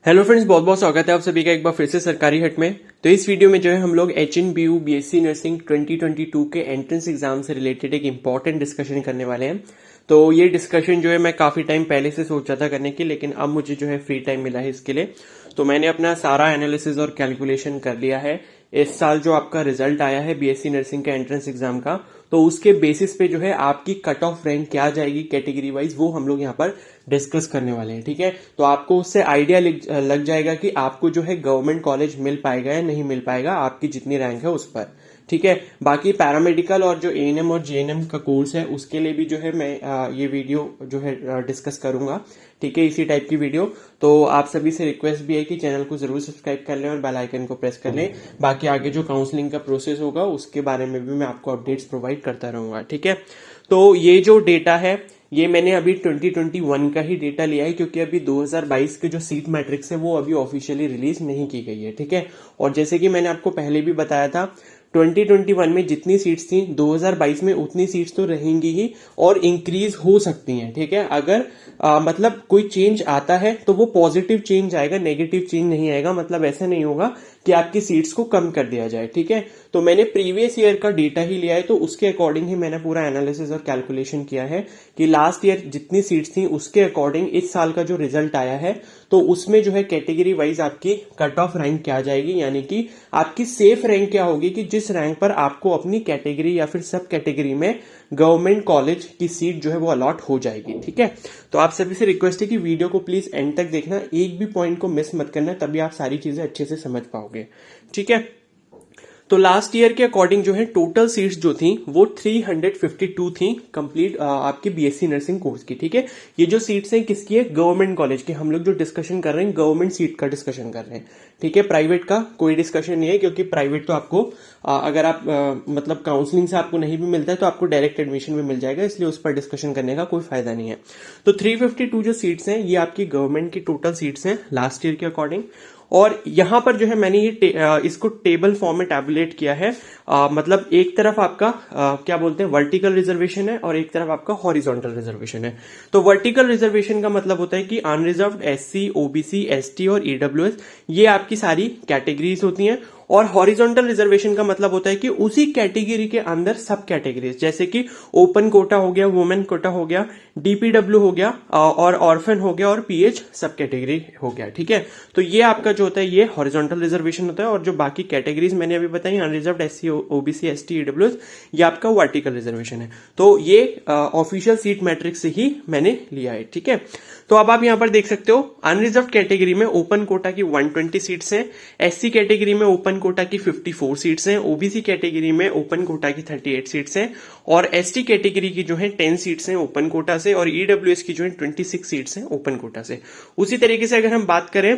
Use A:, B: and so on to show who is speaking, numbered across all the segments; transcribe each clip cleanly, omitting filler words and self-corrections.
A: Hello friends, बहुत बहुत स्वागत है आप सभी का एक बार फिर से सरकारी हट में। तो इस वीडियो में जो है हम लोग HNBU बीएससी नर्सिंग 2022 के एंट्रेंस एग्जाम से रिलेटेड एक इंपॉर्टेंट डिस्कशन करने वाले हैं। तो ये डिस्कशन जो है मैं काफी टाइम पहले से सोचा था करने की, लेकिन अब मुझे जो है फ्री टाइम मिला है इसके लिए। तो मैंने अपना सारा एनालिसिस और कैलकुलेशन कर लिया है। इस साल जो आपका रिजल्ट आया है बीएससी नर्सिंग के एंट्रेंस एग्जाम का, तो उसके बेसिस पे जो है आपकी कट ऑफ रैंक क्या जाएगी कैटेगरी वाइज, वो हम लोग यहाँ पर डिस्कस करने वाले हैं। ठीक है, तो आपको उससे आइडिया लग जाएगा कि आपको जो है गवर्नमेंट कॉलेज मिल पाएगा या नहीं मिल पाएगा, आपकी जितनी रैंक है उस पर। ठीक है, बाकी पैरामेडिकल और जो एएनएम और जेएनएम का कोर्स है उसके लिए भी जो है मैं ये वीडियो जो है डिस्कस करूंगा। ठीक है, इसी टाइप की वीडियो। तो आप सभी से रिक्वेस्ट भी है कि चैनल को जरूर सब्सक्राइब कर लें और बेल आइकन को प्रेस कर लें। बाकी आगे जो काउंसलिंग का प्रोसेस होगा उसके बारे में भी मैं आपको अपडेट्स प्रोवाइड करता रहूंगा। ठीक है, तो ये जो डेटा है ये मैंने अभी 2021 का ही डेटा लिया है, क्योंकि अभी 2022 के जो सीट मैट्रिक्स है वो अभी ऑफिशियली रिलीज नहीं की गई है। ठीक है, और जैसे कि मैंने आपको पहले भी बताया था 2021 में जितनी सीट्स थी 2022 में उतनी सीट्स तो रहेंगी ही और इंक्रीज हो सकती हैं। ठीक है, अगर मतलब कोई चेंज आता है तो वो पॉजिटिव चेंज आएगा, नेगेटिव चेंज नहीं आएगा। मतलब ऐसा नहीं होगा कि आपकी सीट्स को कम कर दिया जाए। ठीक है, तो मैंने प्रीवियस ईयर का डेटा ही लिया है, तो उसके अकॉर्डिंग ही मैंने पूरा एनालिसिस और कैलकुलेशन किया है कि लास्ट ईयर जितनी सीट्स थी उसके अकॉर्डिंग इस साल का जो रिजल्ट आया है तो उसमें जो है कैटेगरी वाइज आपकी कट ऑफ रैंक क्या जाएगी, यानी कि आपकी सेफ रैंक क्या होगी कि जिस रैंक पर आपको अपनी कैटेगरी या फिर सब कैटेगरी में गवर्नमेंट कॉलेज की सीट जो है वो अलॉट हो जाएगी। ठीक है, तो आप सभी से रिक्वेस्ट है कि वीडियो को प्लीज एंड तक देखना, एक भी पॉइंट को मिस मत करना, तभी आप सारी चीजें अच्छे से समझ पाओगे। ठीक है, तो लास्ट ईयर के अकॉर्डिंग जो है टोटल सीट्स जो थी वो 352 थी कंप्लीट आपकी बीएससी नर्सिंग कोर्स की। ठीक है, ये जो सीट्स हैं किसकी है, गवर्नमेंट कॉलेज की। हम लोग जो डिस्कशन कर रहे हैं गवर्नमेंट सीट का डिस्कशन कर रहे हैं। ठीक है, प्राइवेट का कोई डिस्कशन नहीं है, क्योंकि प्राइवेट तो आपको अगर आप मतलब काउंसलिंग से आपको नहीं भी मिलता है तो आपको डायरेक्ट एडमिशन भी मिल जाएगा, इसलिए उस पर डिस्कशन करने का कोई फायदा नहीं है। तो 352 जो सीट्स हैं ये आपकी गवर्नमेंट की टोटल सीट्स हैं लास्ट ईयर के अकॉर्डिंग। और यहां पर जो है मैंने ये इसको टेबल फॉर्म में टैबुलेट किया है। मतलब एक तरफ आपका क्या बोलते हैं वर्टिकल रिजर्वेशन है और एक तरफ आपका हॉरिजॉन्टल रिजर्वेशन है। तो वर्टिकल रिजर्वेशन का मतलब होता है कि अनरिजर्व्ड एससी, ओबीसी, एसटी और ईडब्ल्यूएस ये आपकी सारी कैटेगरीज होती हैं। और हॉरिजॉन्टल रिजर्वेशन का मतलब होता है कि उसी कैटेगरी के अंदर सब कैटेगरीज, जैसे कि ओपन कोटा हो गया, वुमेन कोटा हो गया, डीपीडब्ल्यू हो गया और ऑर्फन हो गया और पीएच सब कैटेगरी हो गया। ठीक है, तो ये आपका जो होता है ये हॉरिजॉन्टल रिजर्वेशन होता है। और जो बाकी कैटेगरीज मैंने अभी बताई unreserved SC, OBC, ST, EWS, ये आपका वर्टिकल रिजर्वेशन है। तो ये ऑफिशियल सीट मैट्रिक्स से ही मैंने लिया है। ठीक है, तो अब आप यहां पर देख सकते हो अनरिजर्व कैटेगरी में ओपन कोटा की 120 सीट्स हैं, एससी कैटेगरी में ओपन कोटा की 54 सीट्स हैं, ओबीसी कैटेगरी में ओपन कोटा की 38 सीट्स हैं और एसटी कैटेगरी की जो है 10 सीट्स हैं ओपन कोटा से और ईडब्ल्यूएस की जो है 26 सीट्स हैं ओपन कोटा से। उसी तरीके से अगर हम बात करें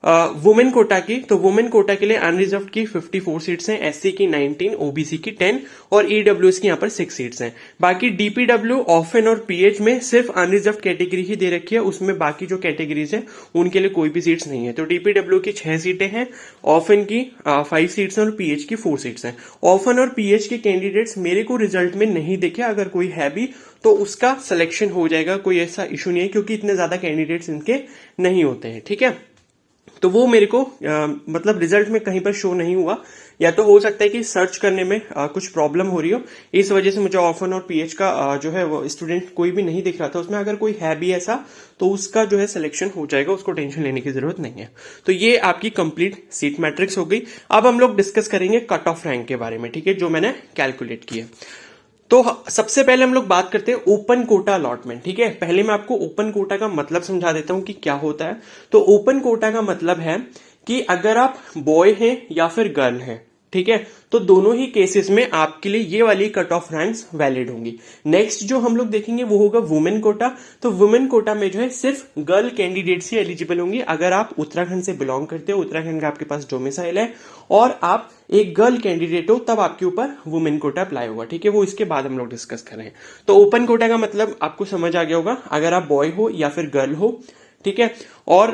A: वुमेन कोटा की, तो वुमेन कोटा के लिए अनरिजर्व की 54 सीट्स हैं, एससी की 19, ओबीसी की 10 और ईडब्ल्यूएस की यहां पर 6 सीट्स हैं। बाकी डीपीडब्ल्यू, ऑफन और पीएच में सिर्फ अनरिजर्व कैटेगरी ही दे रखी है, उसमें बाकी जो कैटेगरीज है उनके लिए कोई भी सीट्स नहीं है। तो डीपीडब्ल्यू की 6 सीटें हैं, ऑफन की 5 सीट्स हैं और पीएच की 4 सीट्स हैं। ऑफन और पीएच के कैंडिडेट्स मेरे को रिजल्ट में नहीं दिखे, अगर कोई है भी तो उसका सिलेक्शन हो जाएगा, कोई ऐसा इशू नहीं है, क्योंकि इतने ज्यादा कैंडिडेट्स इनके नहीं होते हैं। ठीक है, तो वो मेरे को मतलब रिजल्ट में कहीं पर शो नहीं हुआ, या तो हो सकता है कि सर्च करने में कुछ प्रॉब्लम हो रही हो, इस वजह से मुझे ऑफन और पीएच का जो है वो स्टूडेंट कोई भी नहीं दिख रहा था उसमें। अगर कोई है भी ऐसा तो उसका जो है सिलेक्शन हो जाएगा, उसको टेंशन लेने की जरूरत नहीं है। तो ये आपकी कंप्लीट सीट मैट्रिक्स हो गई। अब हम लोग डिस्कस करेंगे कट ऑफ रैंक के बारे में। ठीक है, जो मैंने कैलकुलेट किया। तो सबसे पहले हम लोग बात करते हैं ओपन कोटा अलॉटमेंट। ठीक है, पहले मैं आपको ओपन कोटा का मतलब समझा देता हूं कि क्या होता है। तो ओपन कोटा का मतलब है कि अगर आप बॉय हैं या फिर गर्ल हैं, ठीक है, तो दोनों ही केसेस में आपके लिए ये वाली कट ऑफ रैंक्स वैलिड होंगी। नेक्स्ट जो हम लोग देखेंगे वो होगा वुमेन कोटा। तो वुमेन कोटा में जो है सिर्फ गर्ल कैंडिडेट्स ही एलिजिबल होंगी। अगर आप उत्तराखंड से बिलोंग करते हो, उत्तराखंड का आपके पास डोमिसाइल है और आप एक गर्ल कैंडिडेट हो, तब आपके ऊपर वुमेन कोटा अप्लाई होगा। ठीक है, वो इसके बाद हम लोग डिस्कस करें। तो ओपन कोटा का मतलब आपको समझ आ गया होगा, अगर आप बॉय हो या फिर गर्ल हो, ठीक है, और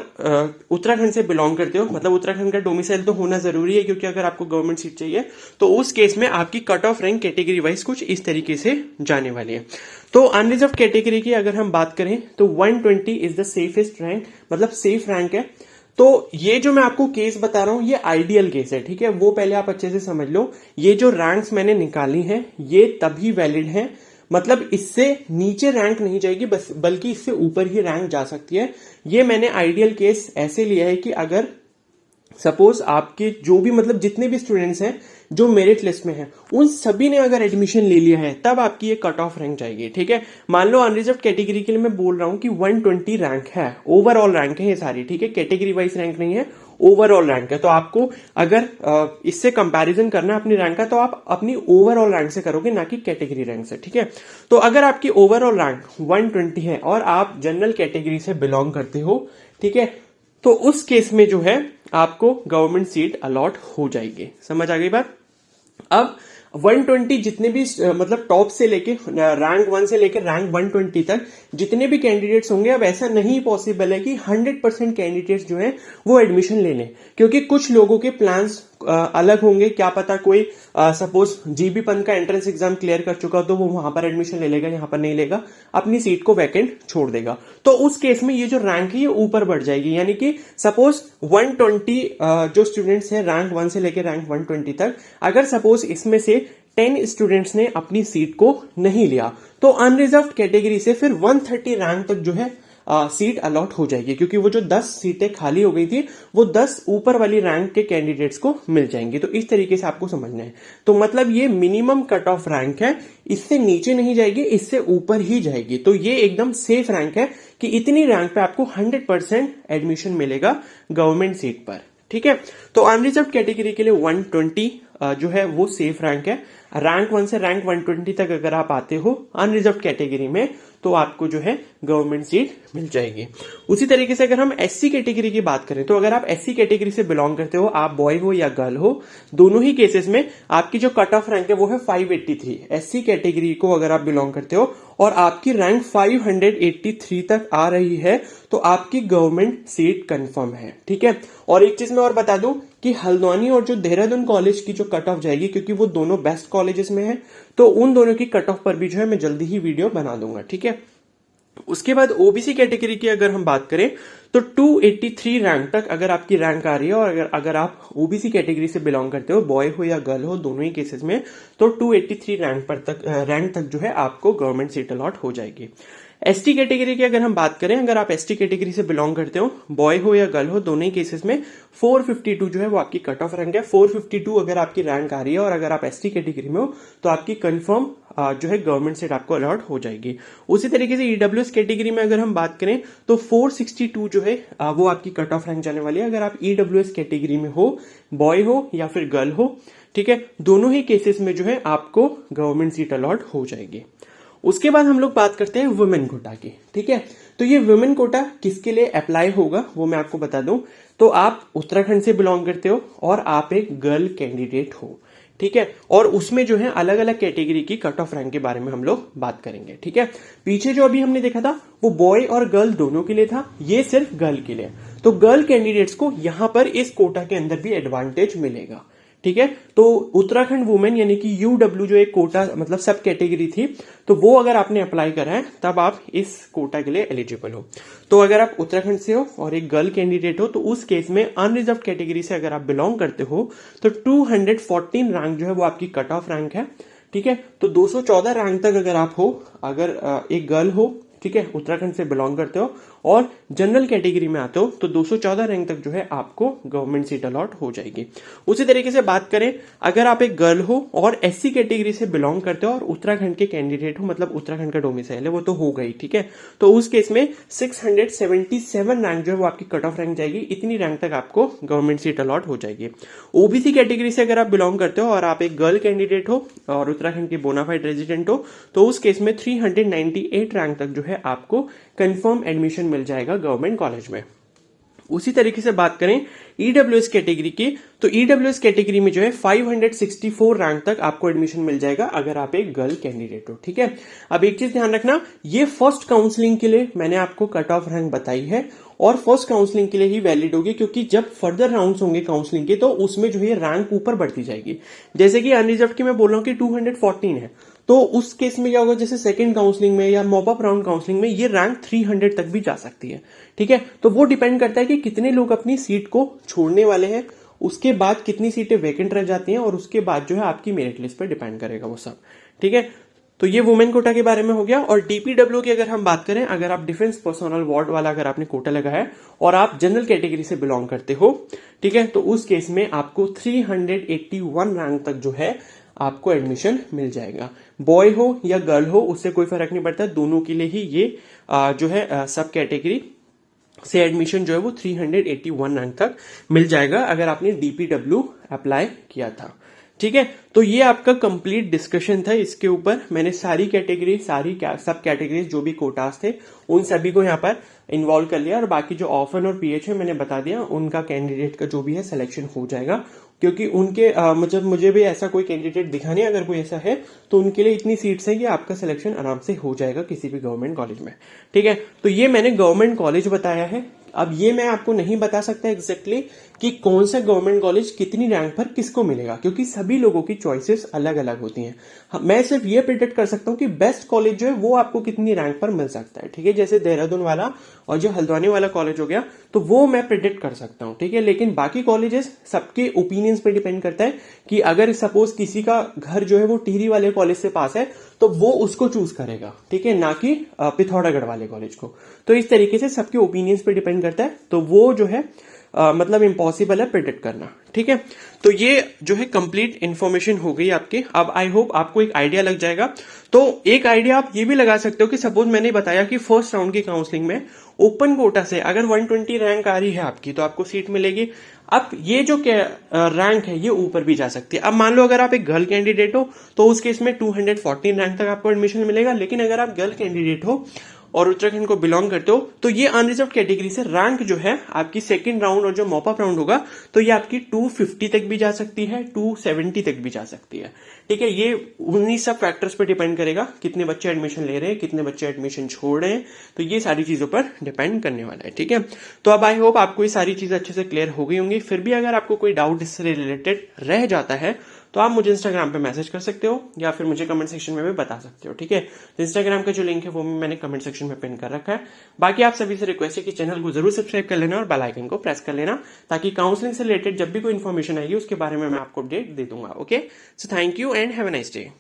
A: उत्तराखंड से बिलोंग करते हो, मतलब उत्तराखंड का डोमिसाइल तो होना जरूरी है, क्योंकि अगर आपको गवर्नमेंट सीट चाहिए तो उस केस में आपकी cut off rank category wise कुछ इस तरीके से जाने वाली है। तो अनरिजर्व कैटेगरी की अगर हम बात करें तो 120 इज द सेफेस्ट रैंक, मतलब सेफ रैंक है। तो ये जो मैं आपको केस बता रहा हूं ये आइडियल केस है, ठीक है, वो पहले आप अच्छे से समझ लो। ये जो रैंक्स मैंने निकाली हैं ये तभी वैलिड हैं, मतलब इससे नीचे रैंक नहीं जाएगी, बस बल्कि इससे ऊपर ही रैंक जा सकती है। ये मैंने आइडियल केस ऐसे लिया है कि अगर सपोज आपके जो भी मतलब जितने भी स्टूडेंट्स हैं जो मेरिट लिस्ट में हैं उन सभी ने अगर एडमिशन ले लिया है तब आपकी ये कट ऑफ रैंक जाएगी, ठीक है। मान लो अनरिजर्व कैटेगरी के लिए मैं बोल रहा हूं कि 120 रैंक है, ओवरऑल रैंक है ये सारी, ठीक है, कैटेगरी वाइज रैंक नहीं है, ओवरऑल रैंक है। तो आपको अगर इससे कंपैरिजन करना है अपनी रैंक का तो आप अपनी ओवरऑल रैंक से करोगे, ना कि कैटेगरी रैंक से, ठीक है। तो अगर आपकी ओवरऑल रैंक 120 है और आप जनरल कैटेगरी से बिलोंग करते हो, ठीक है, तो उस केस में जो है आपको गवर्नमेंट सीट अलॉट हो जाएगी। समझ आ गई बात। अब 120 जितने भी मतलब टॉप से लेके रैंक 1 से लेकर रैंक 120 तक जितने भी कैंडिडेट्स होंगे, अब ऐसा नहीं पॉसिबल है कि 100% कैंडिडेट्स जो हैं वो एडमिशन ले लें, क्योंकि कुछ लोगों के प्लान्स अलग होंगे। क्या पता कोई सपोज जीबी पंत का एंट्रेंस एग्जाम क्लियर कर चुका तो वो वहां पर एडमिशन ले लेगा, यहां पर नहीं लेगा, अपनी सीट को वैकेंट छोड़ देगा। तो उस केस में ये जो रैंक है ये ऊपर बढ़ जाएगी, यानी कि सपोज 120 जो स्टूडेंट्स हैं रैंक 1 से लेकर रैंक 120 तक, अगर सपोज इसमें से 10 स्टूडेंट्स ने अपनी सीट को नहीं लिया तो अनरिजर्व्ड कैटेगरी से फिर 130 रैंक तक जो है सीट अलॉट हो जाएगी, क्योंकि वो जो 10 सीटें खाली हो गई थी वो 10 ऊपर वाली रैंक के कैंडिडेट्स को मिल जाएंगी। तो इस तरीके से आपको समझना है। तो मतलब ये मिनिमम कट ऑफ रैंक है, इससे नीचे नहीं जाएगी, इससे ऊपर ही जाएगी। तो ये एकदम सेफ रैंक है कि इतनी रैंक पे आपको 100% एडमिशन मिलेगा गवर्नमेंट सीट पर, ठीक है। तो अनरिजर्व्ड कैटेगरी के लिए 120 जो है वो सेफ रैंक है। रैंक 1 से रैंक 120 तक अगर आप आते हो अनरिजर्व्ड कैटेगरी में तो आपको जो है गवर्नमेंट सीट मिल जाएगी। उसी तरीके से अगर हम एससी कैटेगरी की बात करें तो अगर आप एससी कैटेगरी से बिलोंग करते हो, आप बॉय हो या गर्ल हो, दोनों ही केसेस में आपकी जो कट ऑफ रैंक है वो है 583। एससी कैटेगरी को अगर आप बिलोंग करते हो और आपकी रैंक 583 तक आ रही है तो आपकी गवर्नमेंट सीट कंफर्म है, ठीक है। और एक चीज मैं और बता दूं कि हल्द्वानी और जो देहरादून कॉलेज की जो कट ऑफ जाएगी, क्योंकि वो दोनों बेस्ट कॉलेजेस में है, तो उन दोनों की कट ऑफ पर भी जो है मैं जल्दी ही वीडियो बना दूंगा, ठीक है। उसके बाद ओबीसी कैटेगरी की अगर हम बात करें तो 283 रैंक तक अगर आपकी रैंक आ रही है और अगर आप ओबीसी कैटेगरी से बिलोंग करते हो, बॉय हो या गर्ल हो, दोनों ही केसेस में, तो 283 रैंक तक जो है आपको गवर्नमेंट सीट अलॉट हो जाएगी। एसटी कैटेगरी की अगर हम बात करें, अगर आप एसटी कैटेगरी से बिलोंग करते हो, बॉय हो या गर्ल हो, दोनों ही केसेस में 452 जो है वो आपकी कट ऑफ रैंक है। 452 अगर आपकी रैंक आ रही है और अगर आप एसटी कैटेगरी में हो तो आपकी कंफर्म जो है गवर्नमेंट सीट आपको अलॉट हो जाएगी। उसी तरीके से ईडब्ल्यूएस कैटेगरी में अगर हम बात करें तो 462 जो है वो आपकी कट ऑफ रैंक जाने वाली है अगर आप ईडब्ल्यूएस कैटेगरी में हो, बॉय हो या फिर गर्ल हो, ठीक है। दोनों ही केसेस में जो है आपको गवर्नमेंट सीट अलॉट हो जाएगी। उसके बाद हम लोग बात करते हैं वुमेन कोटा की, ठीक है। तो ये वुमेन कोटा किसके लिए अप्लाई होगा वो मैं आपको बता दूं। तो आप उत्तराखंड से बिलोंग करते हो और आप एक गर्ल कैंडिडेट हो, ठीक है, और उसमें जो है अलग अलग कैटेगरी की कट ऑफ रैंक के बारे में हम लोग बात करेंगे, ठीक है। पीछे जो अभी हमने देखा था वो बॉय और गर्ल दोनों के लिए था, ये सिर्फ गर्ल के लिए। तो गर्ल कैंडिडेट्स को यहां पर इस कोटा के अंदर भी एडवांटेज मिलेगा, ठीक है। तो उत्तराखंड वुमेन यानी कि यूडब्ल्यू जो एक कोटा मतलब सब कैटेगरी थी, तो वो अगर आपने अप्लाई करा है तब आप इस कोटा के लिए एलिजिबल हो। तो अगर आप उत्तराखंड से हो और एक गर्ल कैंडिडेट हो तो उस केस में अनरिजर्व कैटेगरी से अगर आप बिलोंग करते हो तो 214 रैंक जो है वो आपकी कट ऑफ रैंक है, ठीक है। तो 214 रैंक तक अगर आप हो, अगर एक गर्ल हो, ठीक है, उत्तराखंड से बिलोंग करते हो और जनरल कैटेगरी में आते हो तो 214 रैंक तक जो है आपको गवर्नमेंट सीट अलॉट हो जाएगी। उसी तरीके से बात करें अगर आप एक गर्ल हो और एससी कैटेगरी से बिलोंग करते हो और उत्तराखंड के कैंडिडेट हो, मतलब उत्तराखंड का डोमिसाइल है, वो तो हो गई, ठीक है। तो उस केस में 677 रैंक जो है वो आपकी कट ऑफ रैंक जाएगी, इतनी रैंक तक आपको गवर्नमेंट सीट अलॉट हो जाएगी। ओबीसी कैटेगरी से अगर आप बिलोंग करते हो और आप एक गर्ल कैंडिडेट हो और उत्तराखंड के बोनाफाइड रेजिडेंट हो तो उस केस में 398 रैंक तक जो है आपको कंफर्म एडमिशन मिल जाएगा गवर्नमेंट कॉलेज में। उसी तरीके से बात करें ईडब्ल्यूएस कैटेगरी की, तो ईडब्ल्यूएस कैटेगरी में जो है 564 रैंक तक आपको एडमिशन मिल जाएगा अगर आप एक गर्ल कैंडिडेट हो, ठीक है। अब एक चीज ध्यान रखना, ये फर्स्ट काउंसलिंग के लिए मैंने आपको कट ऑफ रैंक बताई है और फर्स्ट काउंसलिंग के लिए ही वैलिड होगी, क्योंकि जब फर्दर राउंड्स होंगे काउंसलिंग के तो उसमें जो है रैंक ऊपर बढ़ती जाएगी। जैसे कि अनरिजर्व की मैं बोल रहा हूं कि 214 है, तो उस केस में क्या होगा, जैसे सेकंड काउंसलिंग में या मॉप अप राउंड काउंसलिंग में ये रैंक 300 तक भी जा सकती है। ठीक है, तो वो डिपेंड करता है कि कितने लोग अपनी सीट को छोड़ने वाले हैं, उसके बाद कितनी सीटें वैकेंट रह जाती हैं, और उसके बाद जो है आपकी मेरिट लिस्ट पर डिपेंड करेगा वो सब। ठीक है, तो ये वुमेन कोटा के बारे में हो गया। और डीपीडब्ल्यू की अगर हम बात करें, अगर आप डिफेंस पर्सनल वार्ड वाला अगर आपने कोटा लगा है और आप जनरल कैटेगरी से बिलोंग करते हो, ठीक है, तो उस केस में आपको 381 रैंक तक जो है आपको एडमिशन मिल जाएगा। बॉय हो या गर्ल हो उससे कोई फर्क नहीं पड़ता, दोनों के लिए ही ये जो है सब कैटेगरी से एडमिशन जो है वो 381 रैंक तक मिल जाएगा अगर आपने डीपीडब्ल्यू अप्लाई किया था। ठीक है, तो ये आपका कंप्लीट डिस्कशन था इसके ऊपर। मैंने सारी कैटेगरी, सारी सब कैटेगरीज जो भी कोटास थे उन सभी को यहाँ पर इन्वॉल्व कर लिया, और बाकी जो ऑफन और पीएच है मैंने बता दिया, उनका कैंडिडेट का जो भी है सिलेक्शन हो जाएगा, क्योंकि उनके मतलब मुझे भी ऐसा कोई कैंडिडेट दिखा नहीं, अगर कोई ऐसा है तो उनके लिए इतनी सीट्स हैं कि आपका सिलेक्शन आराम से हो जाएगा किसी भी गवर्नमेंट कॉलेज में। ठीक है, तो ये मैंने गवर्नमेंट कॉलेज बताया है। अब ये मैं आपको नहीं बता सकता एग्जैक्टली कि कौन सा गवर्नमेंट कॉलेज कितनी रैंक पर किसको मिलेगा, क्योंकि सभी लोगों की चॉइसेस अलग अलग होती हैं। मैं सिर्फ ये प्रिडिक्ट कर सकता हूँ कि बेस्ट कॉलेज जो है वो आपको कितनी रैंक पर मिल सकता है। ठीक है, जैसे देहरादून वाला और जो हल्द्वानी वाला कॉलेज हो गया, तो वो मैं प्रिडिक्ट कर सकता हूँ। ठीक है, लेकिन बाकी कॉलेजेस सबके ओपिनियंस पे डिपेंड करता है कि अगर सपोज किसी का घर जो है वो टिहरी वाले कॉलेज से पास है तो वो उसको चूज करेगा, ठीक है, ना कि पिथौरागढ़ वाले कॉलेज को। तो इस तरीके से सबके ओपिनियंस पे डिपेंड करता है, तो वो जो है मतलब इम्पॉसिबल है प्रिडिक्ट करना। ठीक है, तो ये जो है कंप्लीट इन्फॉर्मेशन हो गई आपकी। अब आई होप आपको एक आइडिया लग जाएगा। तो एक आइडिया आप ये भी लगा सकते हो कि सपोज मैंने बताया कि फर्स्ट राउंड की काउंसलिंग में ओपन कोटा से अगर 120 रैंक आ रही है आपकी तो आपको सीट मिलेगी। अब ये जो रैंक है ये ऊपर भी जा सकती है। अब मान लो अगर आप एक गर्ल कैंडिडेट हो तो उस केस में 214 रैंक तक आपको एडमिशन मिलेगा, लेकिन अगर आप गर्ल कैंडिडेट हो और उत्तराखंड को बिलोंग करते हो तो ये अनरिजर्व कैटेगरी से रैंक जो है आपकी सेकंड राउंड और जो मॉप अप राउंड होगा तो ये आपकी 250 तक भी जा सकती है, 270 तक भी जा सकती है। ठीक है, ये उन्हीं सब फैक्टर्स पर डिपेंड करेगा, कितने बच्चे एडमिशन ले रहे हैं, कितने बच्चे एडमिशन छोड़ रहे हैं, तो ये सारी चीजों पर डिपेंड करने वाला है। ठीक है, तो अब आई होप आपको ये सारी चीजें अच्छे से क्लियर हो गई होंगी। फिर भी अगर आपको कोई डाउट इससे रिलेटेड रह जाता है तो आप मुझे इंस्टाग्राम पे मैसेज कर सकते हो या फिर मुझे कमेंट सेक्शन में भी बता सकते हो। ठीक है, तो इंस्टाग्राम का जो लिंक है वो भी मैंने कमेंट सेक्शन में पिन कर रखा है। बाकी आप सभी से रिक्वेस्ट है कि चैनल को जरूर सब्सक्राइब कर लेना और बेल आइकन को प्रेस कर लेना, ताकि काउंसलिंग से रिलेटेड जब भी कोई इन्फॉर्मेशन आएगी उसके बारे में मैं आपको अपडेट दे दूंगा। Okay, so thank you and have a nice day.